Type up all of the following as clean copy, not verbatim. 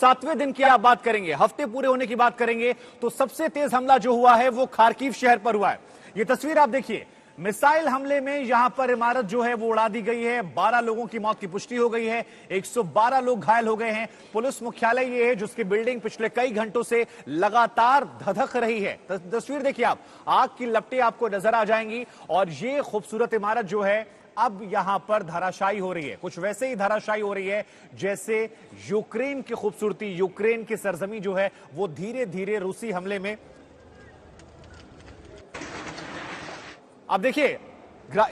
7वें दिन की आप बात करेंगे, हफ्ते पूरे होने की बात करेंगे, तो सबसे तेज हमला जो हुआ है वो खार्किव शहर पर हुआ है। ये तस्वीर आप देखिए, मिसाइल हमले में यहां पर इमारत जो है वो उड़ा दी गई है। 12 लोगों की मौत की पुष्टि हो गई है, 112 लोग घायल हो गए हैं। पुलिस मुख्यालय ये है जिसकी बिल्डिंग पिछले कई घंटों से लगातार धधक रही है। तस्वीर देखिए आप, आग की लपटें आपको नजर आ जाएंगी और ये खूबसूरत इमारत जो है अब यहां पर धराशायी हो रही है। कुछ वैसे ही धराशायी हो रही है जैसे यूक्रेन की खूबसूरती, यूक्रेन की सरजमी जो है वो धीरे धीरे रूसी हमले में। अब देखिए,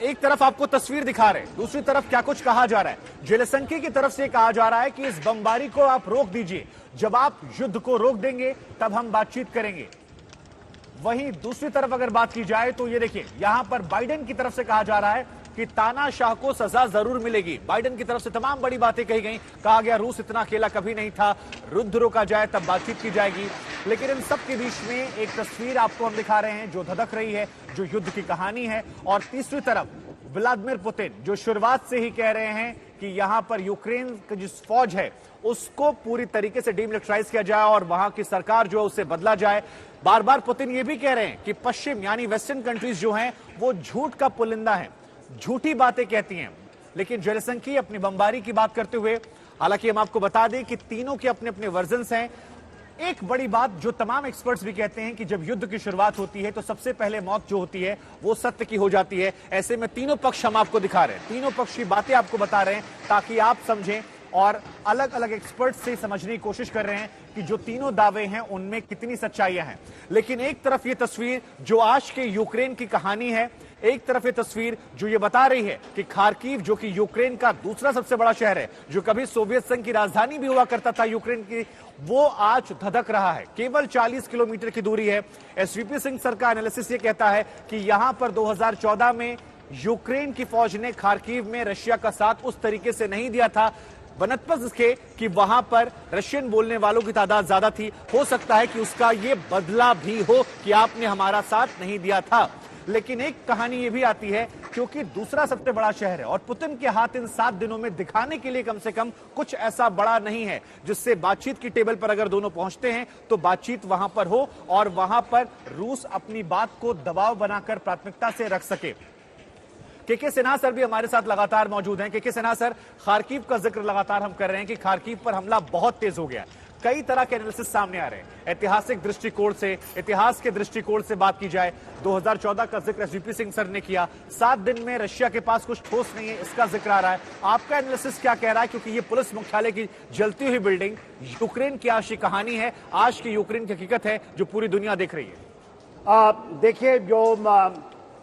एक तरफ आपको तस्वीर दिखा रहे हैं, दूसरी तरफ क्या कुछ कहा जा रहा है। जेलेंस्की की तरफ से कहा जा रहा है कि इस बमबारी को आप रोक दीजिए, जब आप युद्ध को रोक देंगे तब हम बातचीत करेंगे। वहीं दूसरी तरफ अगर बात की जाए तो ये देखिए, यहां पर बाइडेन की तरफ से कहा जा रहा है कि तानाशाह को सजा जरूर मिलेगी। बाइडेन की तरफ से तमाम बड़ी बातें कही गई, कहा गया रूस इतना अकेला कभी नहीं था, युद्ध रोका जाए तब बातचीत की जाएगी। लेकिन इन सब के बीच में एक तस्वीर आपको हम दिखा रहे हैं जो धधक रही है, जो युद्ध की कहानी है। और तीसरी तरफ व्लादिमीर पुतिन जो शुरुआत से ही कह रहे हैं कि यहां पर यूक्रेन की जिस फौज है उसको पूरी तरीके से डीमिलिटराइज किया जाए और वहां की सरकार जो है उसे बदला जाए। बार बार पुतिन ये भी कह रहे हैं कि पश्चिम यानी वेस्टर्न कंट्रीज जो हैं वो झूठ का पुलिंदा है, झूठी बातें कहती हैं। लेकिन जेलेंस्की अपनी बमबारी की बात करते हुए, हालांकि हम आपको बता दें कि तीनों के अपने अपने वर्जन्स हैं। एक बड़ी बात जो तमाम एक्सपर्ट्स भी कहते हैं कि जब युद्ध की शुरुआत होती है तो सबसे पहले मौत जो होती है वो सत्य की हो जाती है। ऐसे में तीनों पक्ष हम आपको दिखा रहे हैं, तीनों पक्ष की बातें आपको बता रहे हैं ताकि आप समझें और अलग अलग एक्सपर्ट्स से समझने की कोशिश कर रहे हैं कि जो तीनों दावे हैं उनमें कितनी सच्चाइयां हैं। लेकिन एक तरफ ये तस्वीर जो आज के यूक्रेन की कहानी है, एक तरफ ये तस्वीर जो ये बता रही है कि खार्किव जो कि यूक्रेन का दूसरा सबसे बड़ा शहर है, जो कभी सोवियत संघ की राजधानी भी हुआ करता था यूक्रेन की, वो आज धधक रहा है। केवल 40 किलोमीटर की दूरी है। एसवीपी सिंह सर का एनालिसिस ये कहता है कि यहां पर 2014 में यूक्रेन की फौज ने खार्किव में रशिया का साथ उस तरीके से नहीं दिया था, बनस्पत इसके कि वहां पर रशियन बोलने वालों की तादाद ज्यादा थी। हो सकता है कि उसका यह बदला भी हो कि आपने हमारा साथ नहीं दिया था। लेकिन एक कहानी यह भी आती है क्योंकि दूसरा सबसे बड़ा शहर है और पुतिन के हाथ इन 7 दिनों में दिखाने के लिए कम से कम कुछ ऐसा बड़ा नहीं है जिससे बातचीत की टेबल पर अगर दोनों पहुंचते हैं तो बातचीत वहां पर हो और वहां पर रूस अपनी बात को दबाव बनाकर प्राथमिकता से रख सके। के सिन्हा सर भी हमारे साथ लगातार मौजूद हैं। के सिन्हा सर, खार्किव का जिक्र लगातार हम कर रहे हैं कि खार्किव पर हमला बहुत तेज हो गया। कई तरह के एनालिसिस सामने आ रहे हैं। ऐतिहासिक दृष्टिकोण से, इतिहास के दृष्टिकोण से बात की जाए, 2014 का जिक्र एसवीपी सिंह सर ने किया। 7 दिन में रशिया के पास कुछ ठोस नहीं है, इसका जिक्र आ रहा है। आपका एनालिसिस क्या कह रहा है? क्योंकि ये पुलिस मुख्यालय की जलती हुई बिल्डिंग यूक्रेन की आज की कहानी है, आज की यूक्रेन की हकीकत है जो पूरी दुनिया देख रही है। देखिए, जो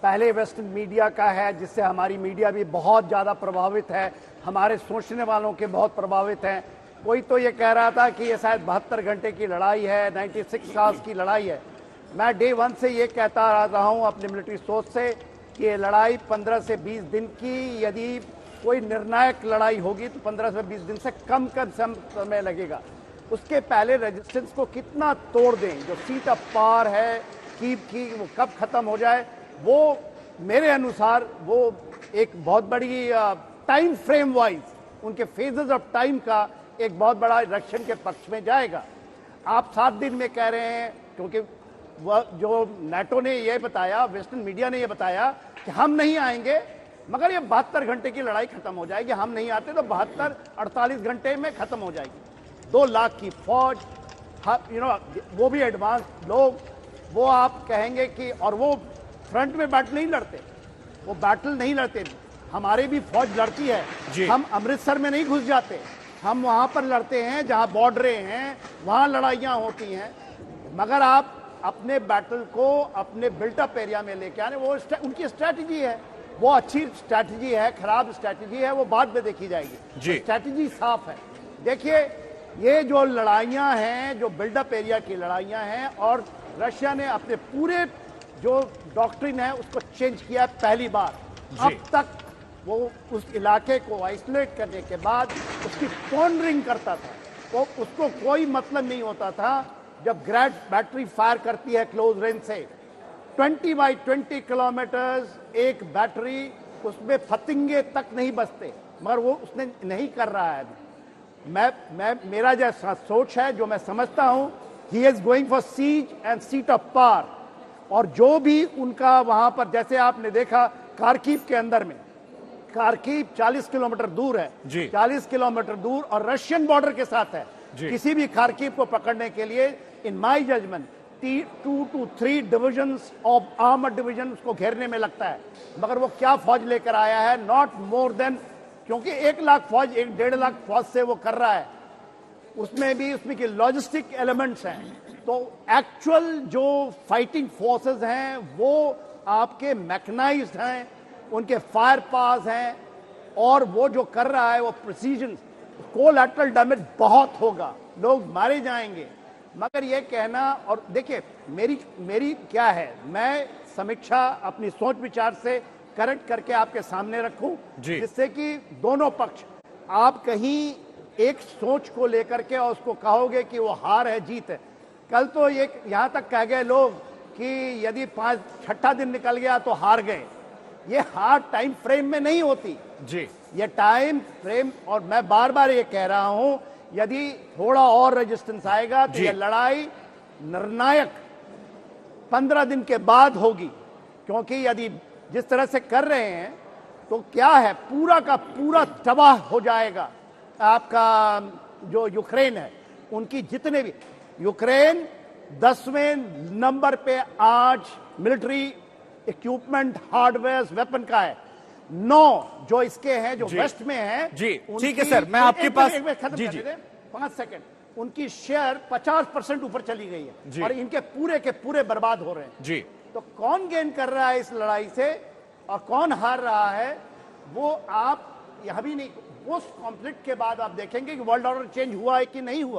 पहले वेस्टर्न मीडिया का है जिससे हमारी मीडिया भी बहुत ज़्यादा प्रभावित है, हमारे सोचने वालों के बहुत प्रभावित हैं। कोई तो ये कह रहा था कि ये शायद 72 घंटे की लड़ाई है, 96 आवर्स की लड़ाई है। मैं डे 1 से ये कहता आ रहा हूँ अपनी मिलिट्री सोच से कि ये लड़ाई 15 से 20 दिन की, यदि कोई निर्णायक लड़ाई होगी तो 15 से 20 दिन से कम समय लगेगा। उसके पहले रेजिस्टेंस को कितना तोड़ दें, जो सीट ऑफ पावर है कीव की, वो कब खत्म हो जाए, वो मेरे अनुसार वो एक बहुत बड़ी टाइम फ्रेम वाइज उनके फेजेस ऑफ टाइम का एक बहुत बड़ा रक्षण के पक्ष में जाएगा। आप 7 दिन में कह रहे हैं, क्योंकि वह जो नाटो ने यह बताया, वेस्टर्न मीडिया ने यह बताया कि हम नहीं आएंगे मगर ये 72 घंटे की लड़ाई खत्म हो जाएगी। हम नहीं आते तो 48 घंटे में खत्म हो जाएगी। 2 लाख की फौज, वो भी एडवांस लोग, वो आप कहेंगे कि, और वो फ्रंट में बैटल नहीं लड़ते, वो बैटल नहीं लड़ते। हमारे भी फौज लड़ती है, हम अमृतसर में नहीं घुस जाते, हम वहां पर लड़ते हैं जहां बॉर्डरें हैं, वहां लड़ाइयां होती हैं। मगर आप अपने बैटल को अपने बिल्टअप एरिया में लेके आने, वो उनकी स्ट्रैटेजी है। वो अच्छी स्ट्रैटेजी है, खराब स्ट्रैटेजी है, वो बाद में देखी जाएगी। स्ट्रैटेजी साफ है। देखिए, ये जो लड़ाइयां हैं, जो बिल्डअप एरिया की लड़ाइयां हैं, और रशिया ने अपने पूरे जो डॉक्ट्रिन है उसको चेंज किया पहली बार। अब तक वो उस इलाके को आइसोलेट करने के बाद उसकी पॉन्डरिंग करता था, तो उसको कोई मतलब नहीं होता था जब ग्रैड बैटरी फायर करती है क्लोज रेंज से 20 बाई 20 किलोमीटर्स एक बैटरी, उसमें फतिंगे तक नहीं बचते, मगर वो उसने नहीं कर रहा है। मेरा जैसा सोच है, जो मैं समझता हूं, he is going for seize and seat of power. और जो भी उनका वहां पर, जैसे आपने देखा खार्किव के अंदर में, खार्किव 40 किलोमीटर दूर है, जी। 40 किलोमीटर दूर और रशियन बॉर्डर के साथ है। किसी भी खार्किव को पकड़ने के लिए in my judgement 2 to 3 divisions of armoured division को घेरने में लगता है। मगर वो क्या फौज लेकर आया है? नॉट मोर देन, क्योंकि 1 लाख फौज, 1-1.5 लाख फौज से वो कर रहा है। उसमें की लॉजिस्टिक एलिमेंट्स हैं। तो एक्चुअल जो फाइटिंग फोर्सेस हैं वो आपके मैकेनाइज्ड हैं, उनके फायर पास हैं, और वो जो कर रहा है वो प्रिसीजन। कोलैटरल डैमेज बहुत होगा, लोग मारे जाएंगे। मगर ये कहना, और देखिए मेरी क्या है, मैं समीक्षा अपनी सोच विचार से करेक्ट करके आपके सामने रखूं, जिससे कि दोनों पक्ष, आप कहीं एक सोच को लेकर के और उसको कहोगे कि वो हार है जीत है। कल तो ये यहां तक कह गए लोग कि यदि 6ठा दिन निकल गया तो हार गए। ये हार टाइम फ्रेम में नहीं होती जी, ये टाइम फ्रेम। और मैं बार बार ये कह रहा हूं, यदि थोड़ा और रेजिस्टेंस आएगा तो ये लड़ाई निर्णायक 15 दिन के बाद होगी। क्योंकि यदि जिस तरह से कर रहे हैं तो क्या है, पूरा का पूरा तबाह हो जाएगा। आपका जो यूक्रेन है, उनकी जितने भी, यूक्रेन 10वें नंबर पे आज मिलिट्री इक्विपमेंट, हार्डवेयर, वेपन का है। 9 जो इसके हैं, जो वेस्ट में हैं। जी ठीक है सर, मैं आपके पास, जी जी 5 सेकंड, उनकी शेयर 50% ऊपर चली गई है और इनके पूरे के पूरे बर्बाद हो रहे हैं जी। तो कौन गेन कर रहा है इस लड़ाई से और कौन हार रहा है, वो आप यह भी नहीं, पोस्ट कॉन्फ्लिक्ट के बाद आप देखेंगे कि वर्ल्ड ऑर्डर चेंज हुआ है कि नहीं हुआ।